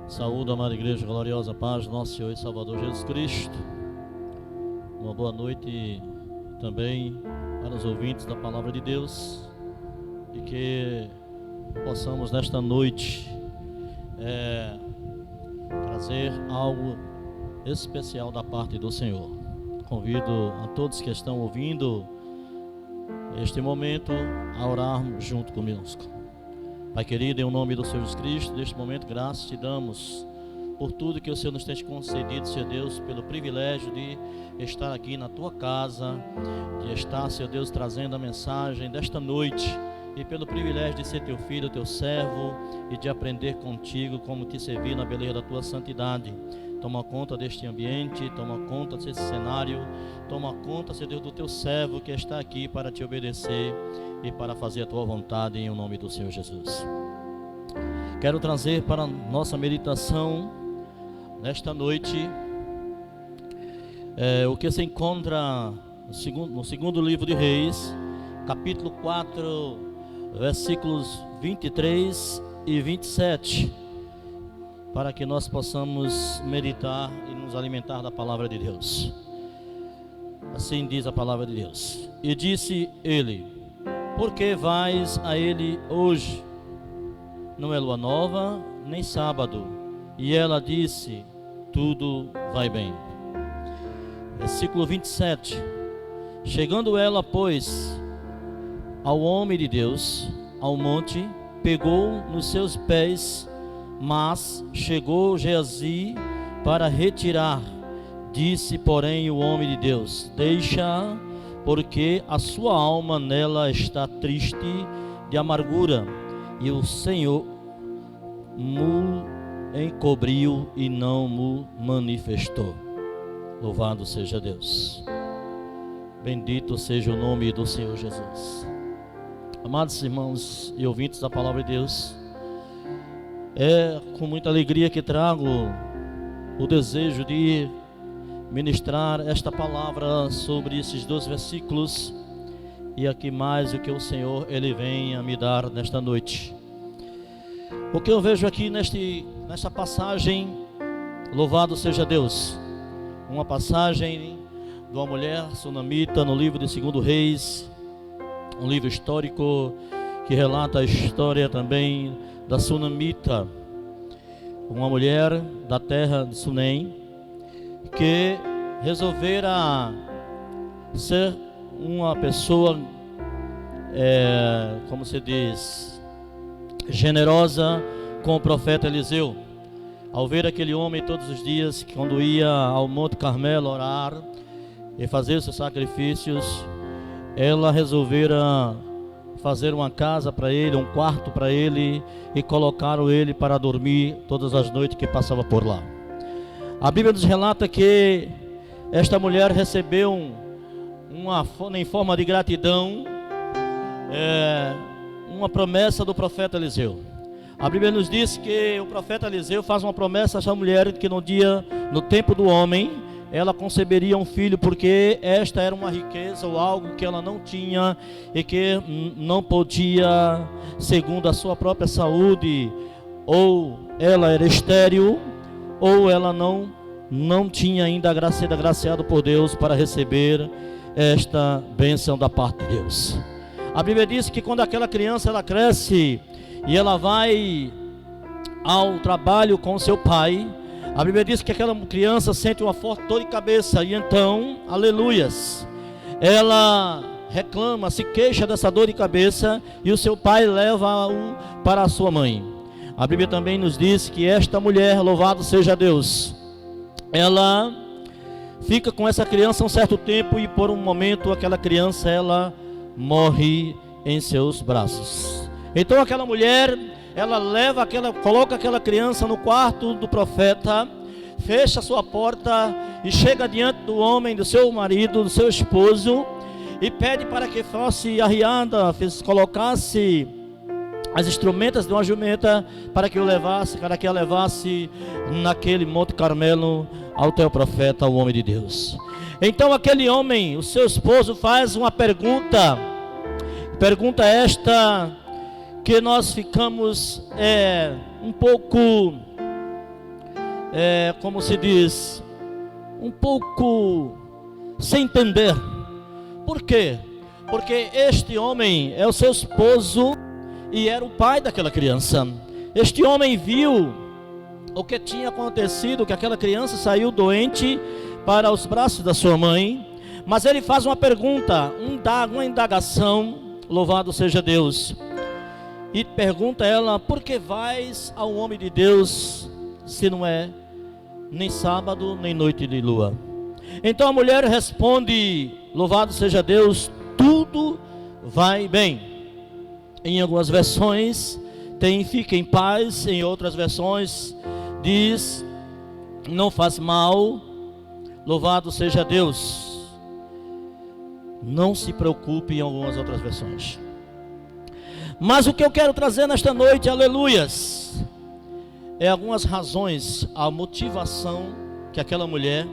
Saúde, amada igreja, gloriosa paz do nosso Senhor e Salvador Jesus Cristo. Uma boa noite também para os ouvintes da Palavra de Deus, e que possamos nesta noite trazer algo especial da parte do Senhor. Convido a todos que estão ouvindo este momento a orarmos junto conosco. Pai querido, em nome do Senhor Jesus Cristo, neste momento, graças te damos por tudo que o Senhor nos tem concedido, Senhor Deus, pelo privilégio de estar aqui na tua casa, de estar, Senhor Deus, trazendo a mensagem desta noite, e pelo privilégio de ser teu filho, teu servo, e de aprender contigo como te servir na beleza da tua santidade. Toma conta deste ambiente, toma conta desse cenário, toma conta, Senhor Deus, do teu servo que está aqui para te obedecer e para fazer a tua vontade, em nome do Senhor Jesus. Quero trazer para a nossa meditação nesta noite o que se encontra no segundo livro de Reis, capítulo 4, versículos 23 e 27, para que nós possamos meditar e nos alimentar da palavra de Deus. Assim diz a palavra de Deus: E disse ele: Por que vais a ele hoje? Não é lua nova, nem sábado. E ela disse: Tudo vai bem. Versículo 27. Chegando ela, pois, ao homem de Deus, ao monte, pegou nos seus pés, mas chegou Geazi para retirar. Disse, porém, o homem de Deus: Deixa, porque a sua alma nela está triste de amargura, e o Senhor mu encobriu e não mu manifestou. Louvado seja Deus. Bendito seja o nome do Senhor Jesus. Amados irmãos e ouvintes da palavra de Deus, é com muita alegria que trago o desejo de ministrar esta palavra sobre esses 2 versículos, e aqui mais o que o Senhor Ele venha me dar nesta noite. O que eu vejo aqui nesta passagem, louvado seja Deus, uma passagem de uma mulher sunamita no livro de 2 Reis, um livro histórico que relata a história também da sunamita, uma mulher da terra de Sunem, que resolvera ser uma pessoa, como se diz, generosa com o profeta Eliseu. Ao ver aquele homem todos os dias, quando ia ao Monte Carmelo orar e fazer os seus sacrifícios, ela resolvera fazer uma casa para ele, um quarto para ele, e colocaram ele para dormir todas as noites que passava por lá. A Bíblia nos relata que esta mulher recebeu em forma de gratidão uma promessa do profeta Eliseu. A Bíblia nos diz que o profeta Eliseu faz uma promessa a essa mulher, que no tempo do homem, ela conceberia um filho, porque esta era uma riqueza ou algo que ela não tinha e que não podia, segundo a sua própria saúde, ou ela era estéril, ou ela não tinha ainda sido agraciado por Deus para receber esta bênção da parte de Deus. A Bíblia diz que quando aquela criança ela cresce e ela vai ao trabalho com seu pai, a Bíblia diz que aquela criança sente uma forte dor de cabeça, e então, aleluias, ela reclama, se queixa dessa dor de cabeça, e o seu pai leva-o para a sua mãe. A Bíblia também nos diz que esta mulher, louvado seja Deus, ela fica com essa criança um certo tempo, e por um momento aquela criança ela morre em seus braços. Então aquela mulher, ela coloca aquela criança no quarto do profeta, fecha sua porta e chega diante do homem, do seu marido, do seu esposo, e pede para que fosse arriada, colocasse as instrumentas de uma jumenta para que a levasse naquele Monte Carmelo ao teu profeta, ao homem de Deus. Então aquele homem, o seu esposo, faz uma pergunta esta que nós ficamos um pouco como se diz, um pouco sem entender. Por quê? Porque este homem é o seu esposo e era o pai daquela criança. Este homem viu o que tinha acontecido, que aquela criança saiu doente para os braços da sua mãe. Mas ele faz uma pergunta, uma indagação, louvado seja Deus. E pergunta a ela: por que vais ao homem de Deus, se não é nem sábado, nem noite de lua? Então a mulher responde, louvado seja Deus: tudo vai bem. Em algumas versões tem fica em paz, em outras versões diz não faz mal, louvado seja Deus. Não se preocupe em algumas outras versões. Mas o que eu quero trazer nesta noite, aleluias, é algumas razões, a motivação que aquela mulher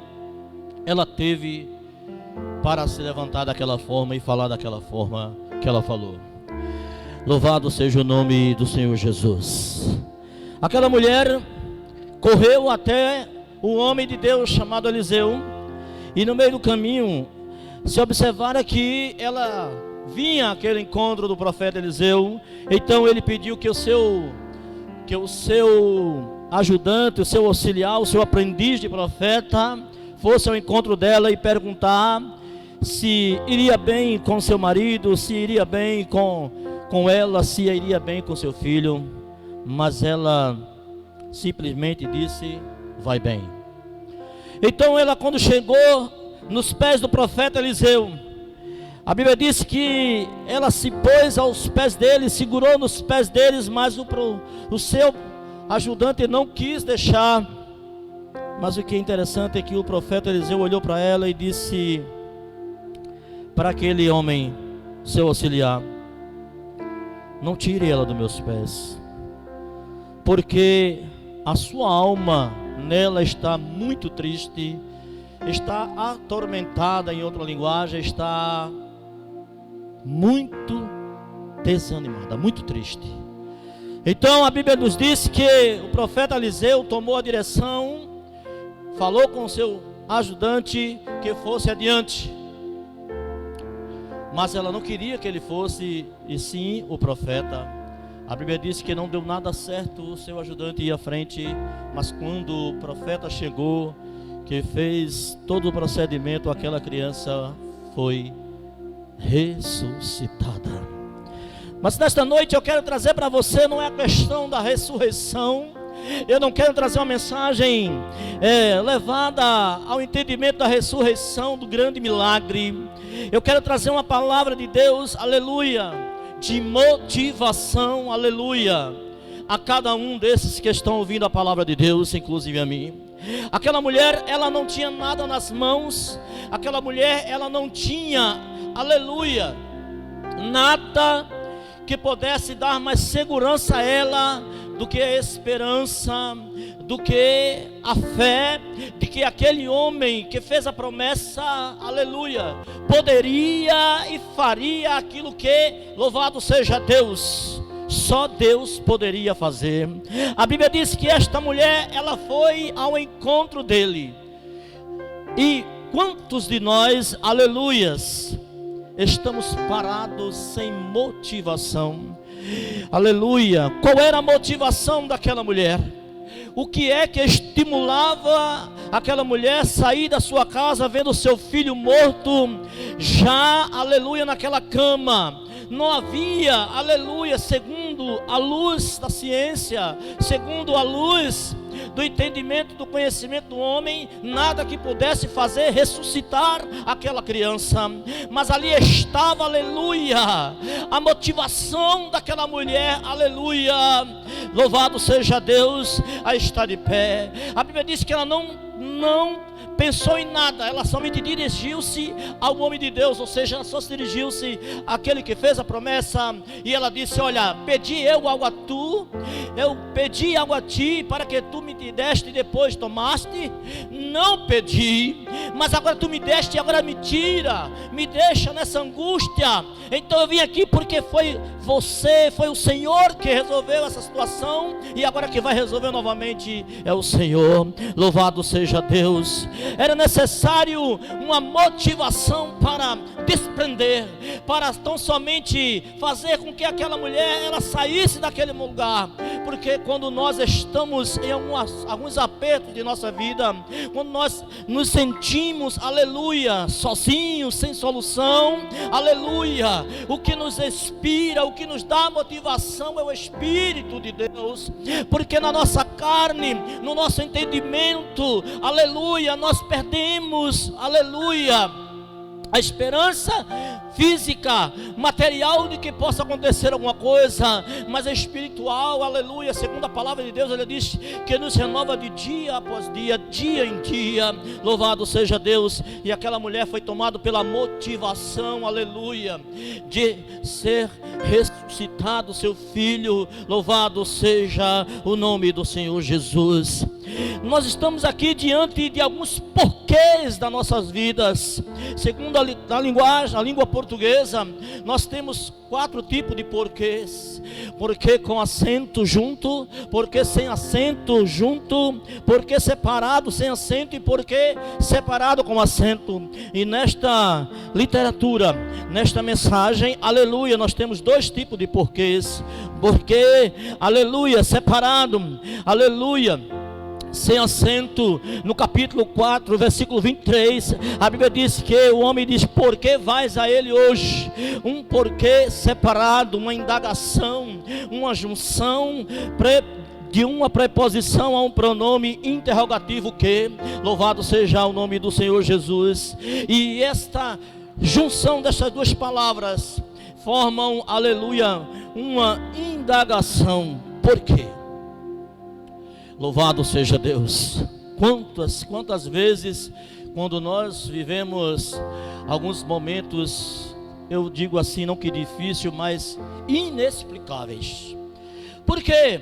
ela teve para se levantar daquela forma e falar daquela forma que ela falou. Louvado seja o nome do Senhor Jesus. Aquela mulher correu até o homem de Deus chamado Eliseu, e no meio do caminho, se observar que ela vinha àquele encontro do profeta Eliseu. Então ele pediu que o seu ajudante, o seu auxiliar, o seu aprendiz de profeta fosse ao encontro dela e perguntar se iria bem com seu marido, se iria bem com ela, se iria bem com seu filho. Mas ela simplesmente disse: vai bem. Então ela, quando chegou nos pés do profeta Eliseu, a Bíblia diz que ela se pôs aos pés dele, segurou nos pés deles, mas o seu ajudante não quis deixar. Mas o que é interessante é que o profeta Eliseu olhou para ela e disse para aquele homem, seu auxiliar: não tire ela dos meus pés, porque a sua alma nela está muito triste, está atormentada, em outra linguagem, está muito desanimada, muito triste. Então a Bíblia nos diz que o profeta Eliseu tomou a direção, falou com o seu ajudante que fosse adiante, mas ela não queria que ele fosse, e sim o profeta. A Bíblia diz que não deu nada certo o seu ajudante ir à frente, mas quando o profeta chegou, que fez todo o procedimento, aquela criança foi ressuscitada. Mas nesta noite eu quero trazer para você, não é a questão da ressurreição. Eu não quero trazer uma mensagem levada ao entendimento da ressurreição, do grande milagre. Eu quero trazer uma palavra de Deus, aleluia, de motivação, aleluia, a cada um desses que estão ouvindo a palavra de Deus, inclusive a mim. Aquela mulher, ela não tinha nada nas mãos. Aquela mulher, ela não tinha, aleluia, nada que pudesse dar mais segurança a ela do que a esperança, do que a fé de que aquele homem que fez a promessa, aleluia, poderia e faria aquilo que, louvado seja Deus, só Deus poderia fazer. A Bíblia diz que esta mulher, ela foi ao encontro dele. E quantos de nós, aleluias, estamos parados sem motivação? Aleluia. Qual era a motivação daquela mulher? O que é que estimulava aquela mulher a sair da sua casa vendo o seu filho morto, já, aleluia, naquela cama? Não havia, aleluia, segundo a luz da ciência, segundo a luz do entendimento, do conhecimento do homem, nada que pudesse fazer ressuscitar aquela criança. Mas ali estava, aleluia, a motivação daquela mulher, aleluia, louvado seja Deus, a estar de pé. A Bíblia diz que ela não pensou em nada, ela somente dirigiu-se ao homem de Deus, ou seja, ela só se dirigiu-se àquele que fez a promessa, e ela disse: olha, pedi eu algo a tu, eu pedi algo a ti, para que tu me deste e depois tomaste? Não pedi, mas agora tu me deste e agora me tira, me deixa nessa angústia. Então eu vim aqui porque foi você, foi o Senhor que resolveu essa situação, e agora que vai resolver novamente é o Senhor. Louvado seja Deus. Era necessário uma motivação para desprender, para tão somente fazer com que aquela mulher ela saísse daquele lugar. Porque quando nós estamos em alguns apertos de nossa vida, quando nós nos sentimos, aleluia, sozinhos, sem solução, aleluia, o que nos inspira, o que nos dá motivação é o Espírito de Deus. Porque na nossa carne, no nosso entendimento, aleluia, nós perdemos, aleluia, a esperança física, material de que possa acontecer alguma coisa, mas é espiritual, aleluia. Segundo a palavra de Deus, ele diz que nos renova de dia após dia, dia em dia. Louvado seja Deus. E aquela mulher foi tomada pela motivação, aleluia, de ser ressuscitado seu filho. Louvado seja o nome do Senhor Jesus. Nós estamos aqui diante de alguns porquês das nossas vidas. Segundo a linguagem, a língua portuguesa, nós temos 4 tipos de porquês: porquê com acento junto, porquê sem acento junto, porquê separado sem acento e porquê separado com acento. E nesta literatura, nesta mensagem, aleluia, nós temos 2 tipos de porquês: porquê, aleluia, separado, aleluia, sem acento. No capítulo 4, versículo 23, a Bíblia diz que o homem diz: por que vais a ele hoje? Um porquê separado, uma indagação, uma junção de uma preposição a um pronome interrogativo que, louvado seja o nome do Senhor Jesus. E esta junção dessas 2 palavras formam, aleluia, uma indagação. Por quê? Louvado seja Deus. Quantas vezes, quando nós vivemos alguns momentos, eu digo assim, não que difícil, mas inexplicáveis. Por quê?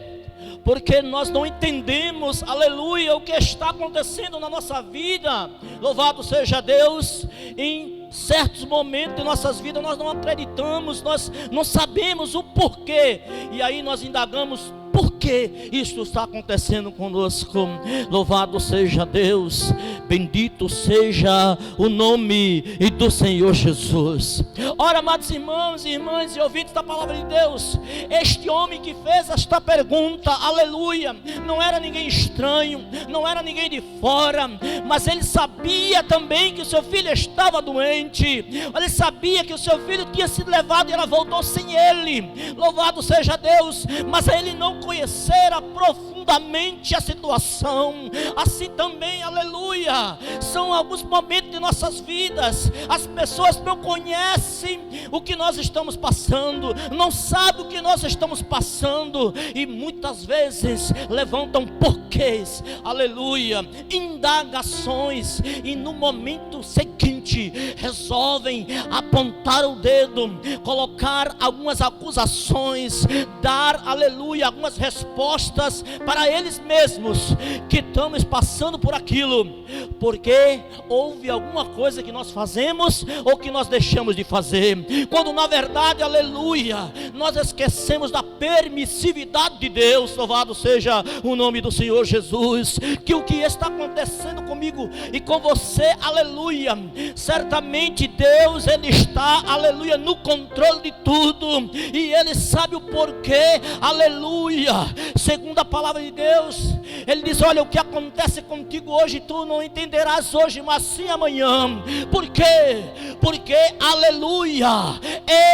Porque nós não entendemos, aleluia, o que está acontecendo na nossa vida. Louvado seja Deus. Em certos momentos de nossas vidas nós não acreditamos, nós não sabemos o porquê, e aí nós indagamos: por que isto está acontecendo conosco? Louvado seja Deus, bendito seja o nome do Senhor Jesus. Ora, amados irmãos e irmãs e ouvintes da palavra de Deus, este homem que fez esta pergunta, aleluia, não era ninguém estranho, não era ninguém de fora, mas ele sabia também que o seu filho estava doente. Ele sabia que o seu filho tinha sido levado e ela voltou sem ele. Louvado seja Deus. Mas ele não conhecera profundamente a situação. Assim também, aleluia, são alguns momentos de nossas vidas. As pessoas não conhecem o que nós estamos passando, não sabem o que nós estamos passando, e muitas vezes levantam porquês, aleluia, indagações, e no momento seguinte resolvem apontar o dedo, colocar algumas acusações, dar, aleluia, algumas respostas para eles mesmos que estamos passando por aquilo, porque houve alguma coisa que nós fazemos ou que nós deixamos de fazer, quando na verdade, aleluia, nós esquecemos da permissividade de Deus. Louvado seja o nome do Senhor Jesus. Que o que está acontecendo comigo e com você, aleluia, certamente Deus, Ele está, aleluia, no controle de tudo, e Ele sabe o porquê, aleluia. Segundo a palavra de Deus, Ele diz: olha, o que acontece contigo hoje, tu não entenderás hoje, mas sim amanhã. Por quê? Porque, aleluia,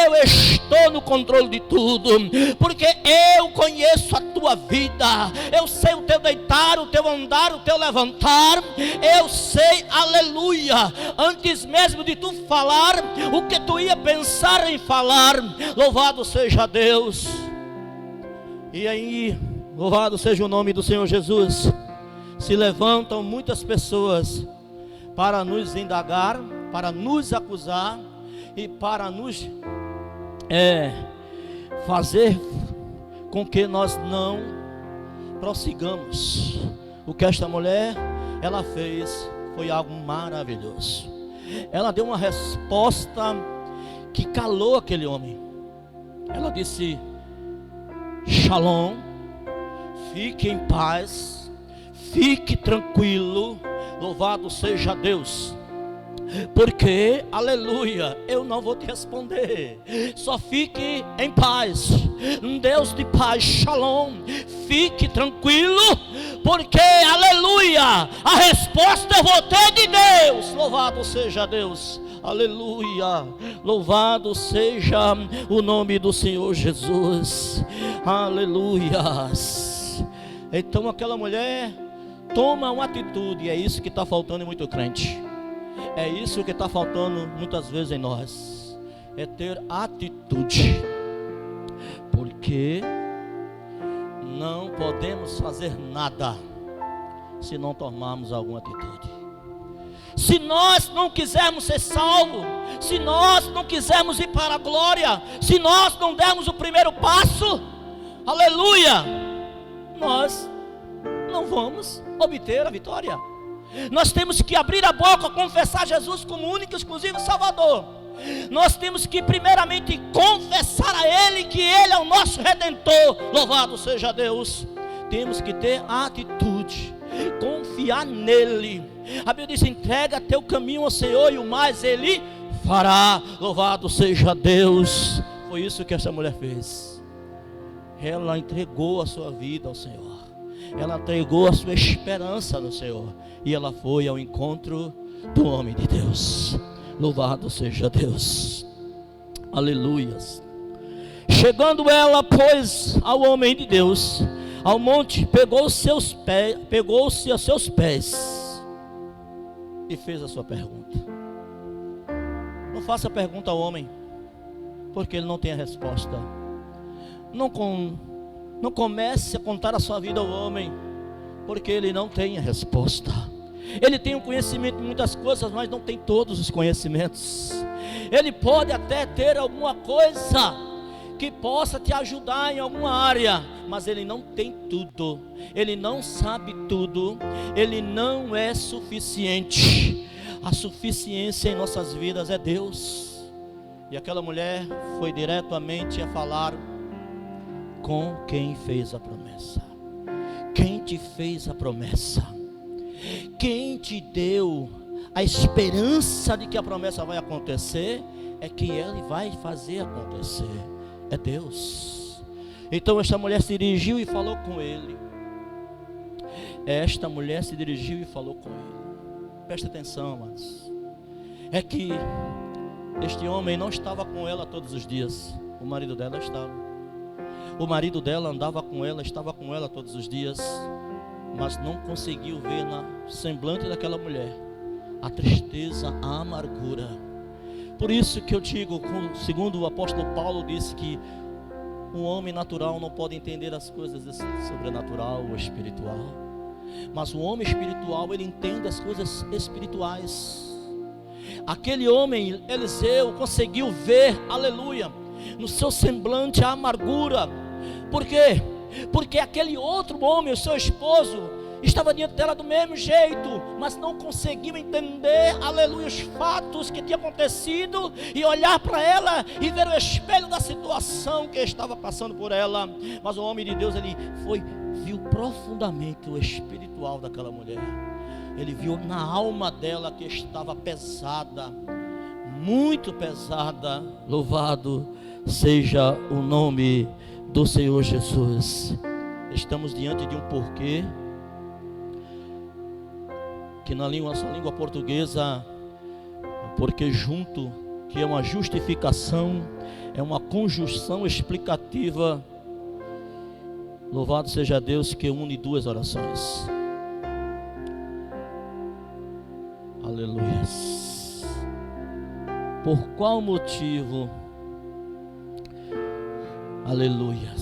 eu estou no controle de tudo, porque eu conheço a tua vida, eu sei o teu deitar, o teu andar, o teu levantar, eu sei, aleluia, antes mesmo de tu falar, o que tu ia pensar em falar. Louvado seja Deus. E aí, louvado seja o nome do Senhor Jesus, se levantam muitas pessoas para nos indagar, para nos acusar e para nos fazer com que nós não prossigamos. O que esta mulher ela fez foi algo maravilhoso. Ela deu uma resposta que calou aquele homem. Ela disse: Shalom, fique em paz, fique tranquilo, louvado seja Deus. Porque, aleluia, eu não vou te responder. Só fique em paz. Deus de paz, shalom. Fique tranquilo, porque, aleluia, a resposta eu vou ter de Deus. Louvado seja Deus. Aleluia, louvado seja o nome do Senhor Jesus. Aleluia. Então aquela mulher toma uma atitude. E é isso que está faltando em muito crente. É isso que está faltando muitas vezes em nós. É ter atitude. Porque não podemos fazer nada se não tomarmos alguma atitude. Se nós não quisermos ser salvos, se nós não quisermos ir para a glória, se nós não dermos o primeiro passo, aleluia, nós não vamos obter a vitória. Nós temos que abrir a boca, confessar Jesus como único e exclusivo Salvador. Nós temos que primeiramente confessar a Ele que Ele é o nosso Redentor. Louvado seja Deus. Temos que ter atitude, confiar nele. A Bíblia diz: entrega teu caminho ao Senhor e o mais Ele fará. Louvado seja Deus. Foi isso que essa mulher fez. Ela entregou a sua vida ao Senhor. Ela entregou a sua esperança no Senhor. E ela foi ao encontro do homem de Deus. Louvado seja Deus. Aleluias. Chegando ela, pois, ao homem de Deus, ao monte, pegou-se a seus pés e fez a sua pergunta. Não faça pergunta ao homem, porque ele não tem a resposta. Não comece a contar a sua vida ao homem, porque ele não tem a resposta. Ele tem um conhecimento de muitas coisas, mas não tem todos os conhecimentos. Ele pode até ter alguma coisa que possa te ajudar em alguma área, mas ele não tem tudo. Ele não sabe tudo. Ele não é suficiente. A suficiência em nossas vidas é Deus. E aquela mulher foi diretamente a falar com quem fez a promessa. Quem te fez a promessa? Quem te deu a esperança de que a promessa vai acontecer? É quem Ele vai fazer acontecer. É Deus. Então esta mulher se dirigiu e falou com ele. Esta mulher se dirigiu e falou com ele. Presta atenção, amados. É que este homem não estava com ela todos os dias. O marido dela estava. O marido dela andava com ela, estava com ela todos os dias, mas não conseguiu ver na semblante daquela mulher a tristeza, a amargura. Por isso que eu digo, segundo o apóstolo Paulo disse, que um homem natural não pode entender as coisas do sobrenatural ou espiritual, mas o homem espiritual, ele entende as coisas espirituais. Aquele homem, Eliseu, conseguiu ver, aleluia, no seu semblante a amargura. Por quê? Porque aquele outro homem, o seu esposo, estava diante dela do mesmo jeito, mas não conseguiu entender, aleluia, os fatos que tinham acontecido e olhar para ela e ver o espelho da situação que estava passando por ela. Mas o homem de Deus, ele viu profundamente o espiritual daquela mulher. Ele viu na alma dela que estava pesada, muito pesada. Louvado seja o nome do Senhor Jesus. Estamos diante de um porquê que na nossa língua portuguesa, porque junto, que é uma justificação, é uma conjunção explicativa. Louvado seja Deus, que une duas orações. Aleluia. Por qual motivo, aleluia,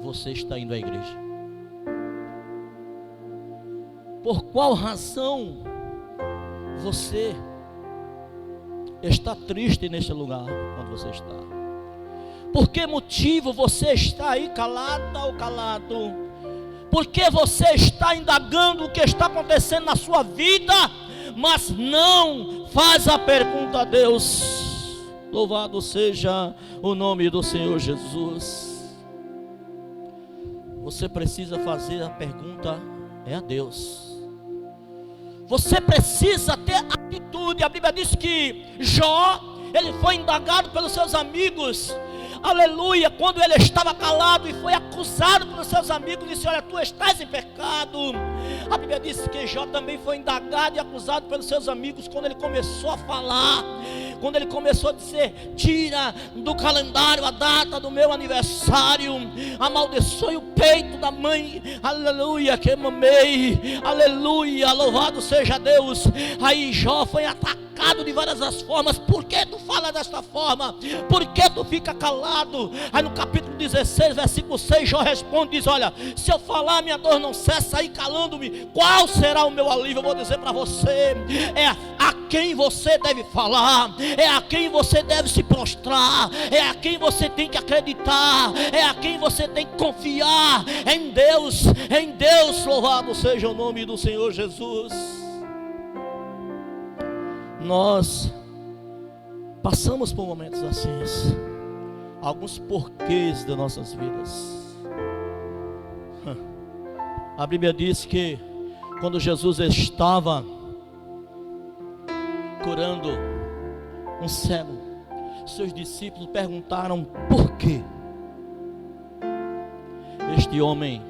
você está indo à igreja? Por qual razão você está triste neste lugar onde você está? Por que motivo você está aí calada ou calado? Por que você está indagando o que está acontecendo na sua vida, mas não faz a pergunta a Deus? Louvado seja o nome do Senhor Jesus. Você precisa fazer a pergunta a Deus. Você precisa ter atitude. A Bíblia diz que Jó, ele foi indagado pelos seus amigos, aleluia, quando ele estava calado e foi acusado pelos seus amigos, disse: olha, tu estás em pecado. A Bíblia diz que Jó também foi indagado e acusado pelos seus amigos, quando ele começou a falar, quando ele começou a dizer: tira do calendário a data do meu aniversário, amaldiçoe o peito da mãe, aleluia, que mamei, aleluia, louvado seja Deus. Aí Jó foi atacado de várias formas. Por que tu fala desta forma? Por que tu fica calado? Aí no capítulo 16, versículo 6, Jó responde, diz: olha, se eu falar, minha dor não cessa, aí calando-me, qual será o meu alívio? Eu vou dizer para você, é a quem você deve falar, é a quem você deve se prostrar, é a quem você tem que acreditar, é a quem você tem que confiar, em Deus, louvado seja o nome do Senhor Jesus. Nós passamos por momentos assim, alguns porquês das nossas vidas. A Bíblia diz que quando Jesus estava curando um cego, seus discípulos perguntaram por quê este homem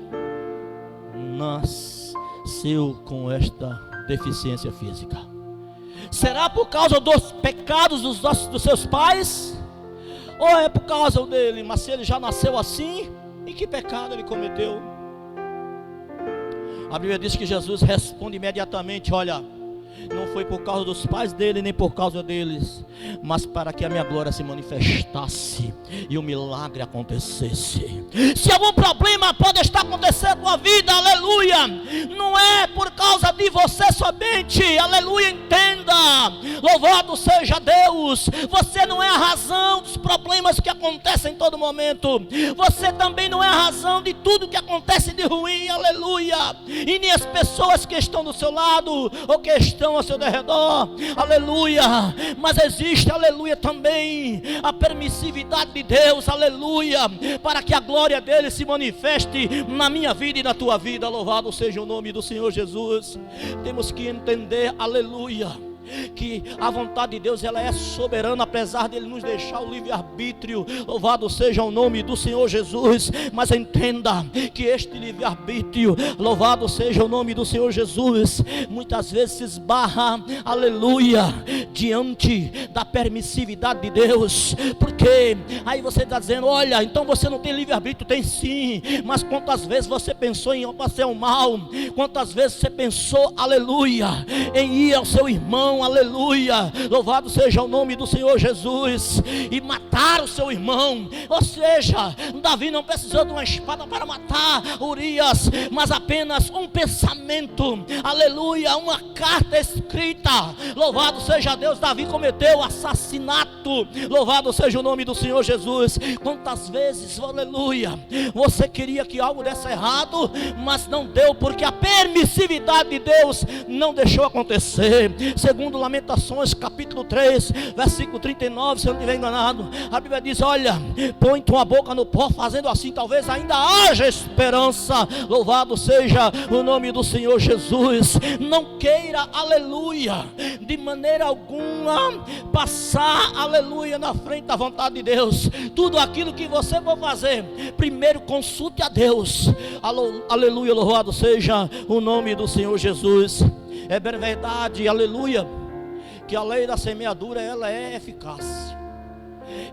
nasceu com esta deficiência física. Será por causa dos pecados dos seus pais? Ou é por causa dele? Mas se ele já nasceu assim, em que pecado ele cometeu? A Bíblia diz que Jesus responde imediatamente: olha, não foi por causa dos pais dele, nem por causa deles, mas para que a minha glória se manifestasse e o milagre acontecesse. Se algum problema pode estar acontecendo na tua vida, aleluia, não é por causa de você somente, aleluia, entenda, louvado seja Deus, você não é a razão dos problemas que acontecem em todo momento, você também não é a razão de tudo que acontece de ruim, aleluia, e nem as pessoas que estão do seu lado, ou que estão ao seu derredor, aleluia, mas existe, aleluia, também a permissividade de Deus, aleluia, para que a glória dele se manifeste na minha vida e na tua vida. Louvado seja o nome do Senhor Jesus. Temos que entender, aleluia, que a vontade de Deus, ela é soberana, apesar de Ele nos deixar o livre-arbítrio. Louvado seja o nome do Senhor Jesus. Mas entenda que este livre-arbítrio, louvado seja o nome do Senhor Jesus, muitas vezes se esbarra, aleluia, diante da permissividade de Deus. Porque aí você está dizendo: olha, então você não tem livre-arbítrio. Tem sim, mas quantas vezes você pensou em fazer o mal? Quantas vezes você pensou, aleluia, em ir ao seu irmão, aleluia, louvado seja o nome do Senhor Jesus, e matar o seu irmão? Ou seja, Davi não precisou de uma espada para matar Urias, mas apenas um pensamento, aleluia, uma carta escrita. Louvado seja Deus, Davi cometeu assassinato. Louvado seja o nome do Senhor Jesus. Quantas vezes, aleluia, você queria que algo desse errado, mas não deu, porque a permissividade de Deus não deixou acontecer. Segundo Lamentações capítulo 3, versículo 39, se eu não estiver enganado, a Bíblia diz: olha, põe tua boca no pó, fazendo assim talvez ainda haja esperança. Louvado seja o nome do Senhor Jesus. Não queira, aleluia, de maneira alguma passar, aleluia, na frente da vontade de Deus. Tudo aquilo que você for fazer, primeiro consulte a Deus. Aleluia, louvado seja o nome do Senhor Jesus. É verdade, aleluia, que a lei da semeadura, ela é eficaz.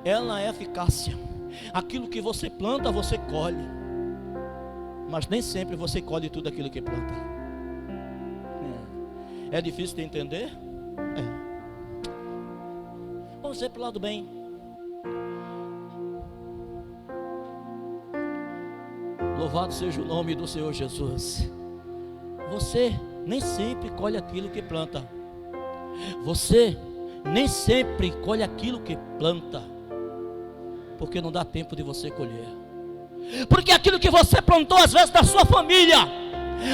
Ela é eficácia. Aquilo que você planta, você colhe. Mas nem sempre você colhe tudo aquilo que planta. É difícil de entender? É. Vamos ver para o lado bem. Louvado seja o nome do Senhor Jesus. Você nem sempre colhe aquilo que planta. Você nem sempre colhe aquilo que planta, porque não dá tempo de você colher. Porque aquilo que você plantou, às vezes, da sua família,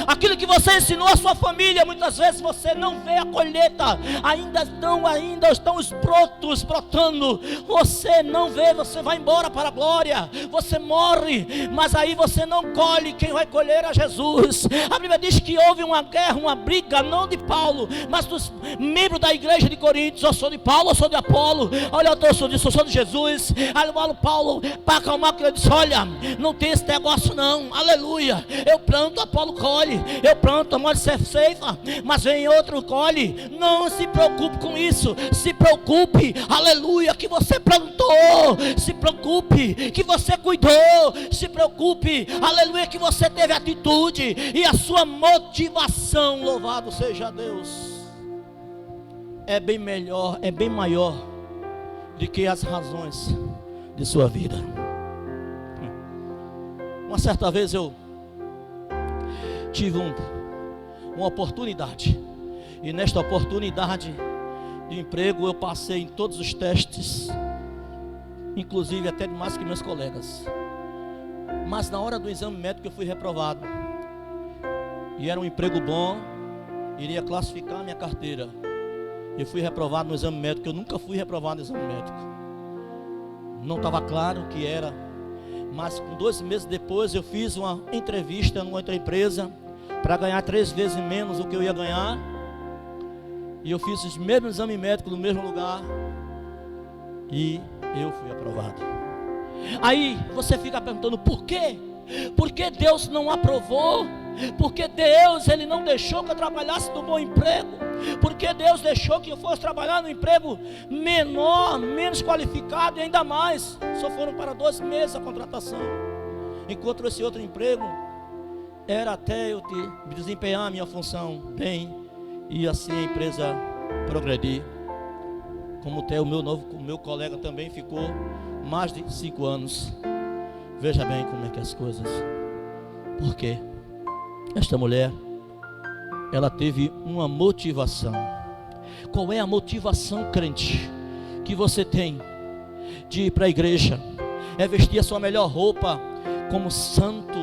aquilo que você ensinou à sua família, muitas vezes você não vê a colheita, ainda estão os brotos brotando, você não vê, você vai embora para a glória, você morre, mas aí você não colhe. Quem vai colher é Jesus. A Bíblia diz que houve uma guerra, uma briga, não de Paulo, mas dos membros da igreja de Coríntios. Eu sou de Paulo, eu sou de Apolo, olha, eu sou de Jesus. Aí Paulo, para acalmar, ele disse: olha, não tem esse negócio não, aleluia, eu planto, Apolo colhe, eu planto, a você ceifa, mas vem outro colhe. Não se preocupe com isso, se preocupe, aleluia, que você plantou, se preocupe que você cuidou, se preocupe, aleluia, que você teve atitude e a sua motivação, louvado seja Deus, é bem melhor, é bem maior do que as razões de sua vida. Uma certa vez eu tive uma oportunidade, e nesta oportunidade de emprego eu passei em todos os testes, inclusive até mais que meus colegas, mas na hora do exame médico eu fui reprovado, e era um emprego bom, iria classificar a minha carteira. Eu fui reprovado no exame médico. Eu nunca fui reprovado no exame médico, não estava claro o que era, mas 2 meses depois eu fiz uma entrevista numa outra empresa para ganhar 3 vezes menos do que eu ia ganhar, e eu fiz os mesmos exames médicos no mesmo lugar, e eu fui aprovado. Aí você fica perguntando: por quê? Por que Deus não aprovou? Porque Deus, Ele não deixou que eu trabalhasse no bom emprego? Porque Deus deixou que eu fosse trabalhar no emprego menor, menos qualificado, e ainda mais, só foram para 2 meses a contratação, enquanto esse outro emprego era até eu desempenhar a minha função bem, e assim a empresa progredir. Como até o meu colega também ficou mais de 5 anos. Veja bem como é que as coisas. Por quê? Esta mulher, ela teve uma motivação. Qual é a motivação, crente, que você tem de ir para a igreja? É vestir a sua melhor roupa como santo,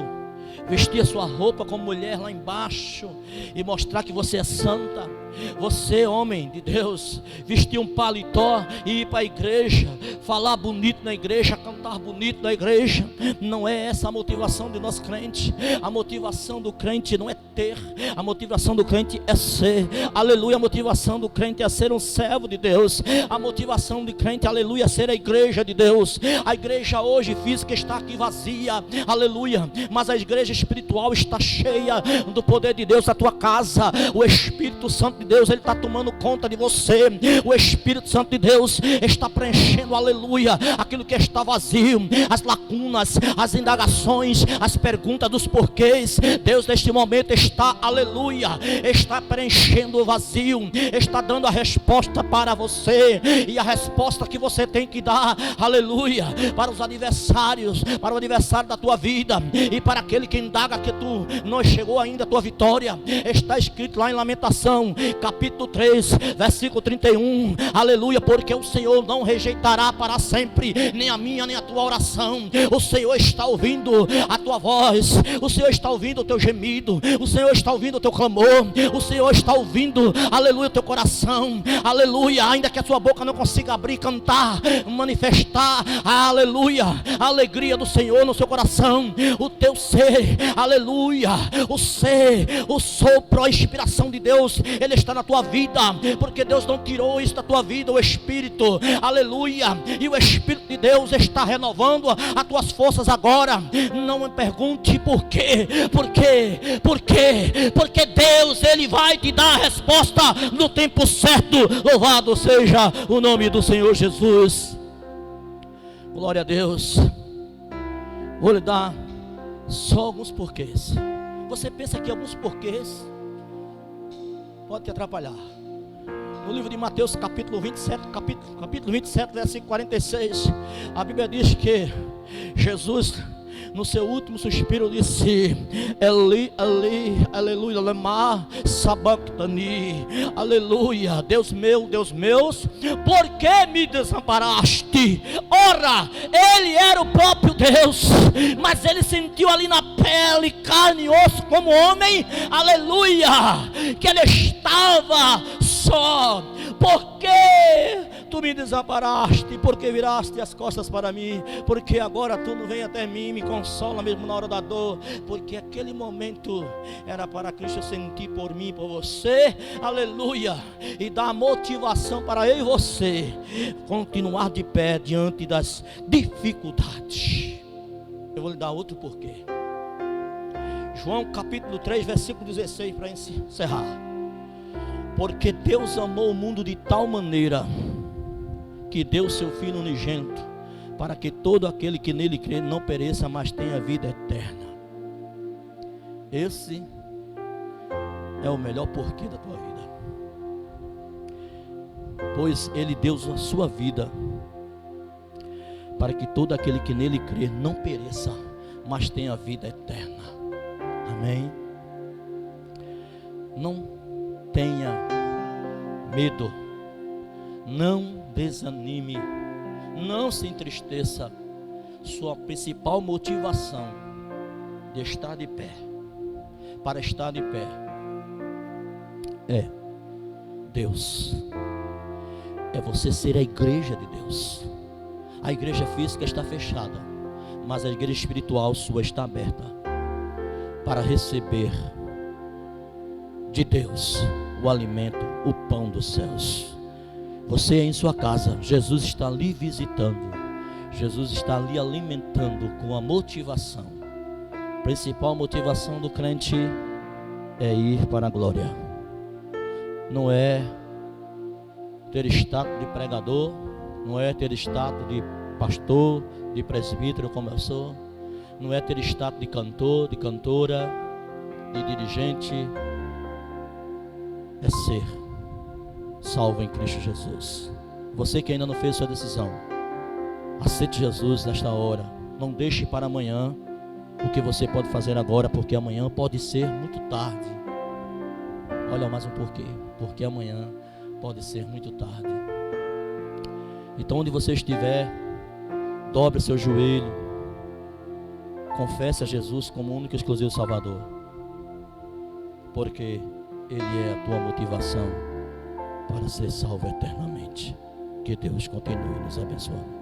vestir a sua roupa como mulher lá embaixo e mostrar que você é santa. Você, homem de Deus, vestir um paletó e ir para a igreja, falar bonito na igreja, cantar bonito na igreja. Não é essa a motivação de nosso crente. A motivação do crente não é ter, a motivação do crente é ser. Aleluia. A motivação do crente é ser um servo de Deus. A motivação do crente, aleluia, é ser a igreja de Deus. A igreja hoje física está aqui vazia, aleluia, mas a igreja espiritual está cheia do poder de Deus. A tua casa, o Espírito Santo de Deus, Ele está tomando conta de você. O Espírito Santo de Deus está preenchendo, aleluia, aquilo que está vazio, as lacunas, as indagações, as perguntas dos porquês. Deus neste momento está, aleluia, está preenchendo o vazio, está dando a resposta para você, e a resposta que você tem que dar, aleluia, para os adversários, para o adversário da tua vida, e para aquele que indaga que tu não chegou ainda a tua vitória. Está escrito lá em Lamentação, capítulo 3, versículo 31, aleluia, porque o Senhor não rejeitará para sempre nem a minha nem a tua oração. O Senhor está ouvindo a tua voz, o Senhor está ouvindo o teu gemido, o Senhor está ouvindo o teu clamor, o Senhor está ouvindo, aleluia, o teu coração, aleluia, ainda que a tua boca não consiga abrir, cantar, manifestar, aleluia, a alegria do Senhor no seu coração, o teu ser, aleluia, o sopro, a inspiração de Deus, Ele está na tua vida, porque Deus não tirou isso da tua vida, o Espírito, aleluia, e o Espírito de Deus está renovando as tuas forças agora. Não me pergunte por quê, porque Deus, Ele vai te dar a resposta no tempo certo. Louvado seja o nome do Senhor Jesus. Glória a Deus. Vou lhe dar só alguns porquês. Você pensa que alguns porquês pode te atrapalhar. No livro de Mateus, capítulo 27, versículo 46, a Bíblia diz que Jesus no seu último suspiro disse: Eli, Eli, aleluia, lema sabachthani, aleluia, Deus meu, por que me desamparaste? Ora, ele era o próprio Deus, mas ele sentiu ali na pele, carne e osso, como homem, aleluia, que ele estava só. Por que tu me desamparaste? Porque viraste as costas para mim? Porque agora tu não vem até mim, me consola mesmo na hora da dor? Porque aquele momento era para Cristo sentir por mim, por você, aleluia, e dar motivação para eu e você continuar de pé diante das dificuldades. Eu vou lhe dar outro porquê. João capítulo 3, versículo 16, para encerrar. Porque Deus amou o mundo de tal maneira que deu seu Filho unigênito, para que todo aquele que nele crê não pereça, mas tenha vida eterna. Esse é o melhor porquê da tua vida. Pois ele deu a sua vida para que todo aquele que nele crê não pereça, mas tenha vida eterna. Amém? Não tenha medo, não desanime, não se entristeça. Sua principal motivação de estar de pé, para estar de pé, é Deus, é você ser a igreja de Deus. A igreja física está fechada, mas a igreja espiritual sua está aberta para receber de Deus o alimento, o pão dos céus. Você é em sua casa, Jesus está lhe visitando, Jesus está lhe alimentando com a motivação. A principal motivação do crente é ir para a glória. Não é ter status de pregador, não é ter status de pastor, de presbítero como eu sou, não é ter status de cantor, de cantora, de dirigente. É ser salvo em Cristo Jesus. Você que ainda não fez sua decisão, aceite Jesus nesta hora. Não deixe para amanhã o que você pode fazer agora, porque amanhã pode ser muito tarde. Olha mais um porquê. Porque amanhã pode ser muito tarde. Então, onde você estiver, dobre seu joelho, confesse a Jesus como único e exclusivo Salvador, porque Ele é a tua motivação para ser salvo eternamente. Que Deus continue nos abençoando.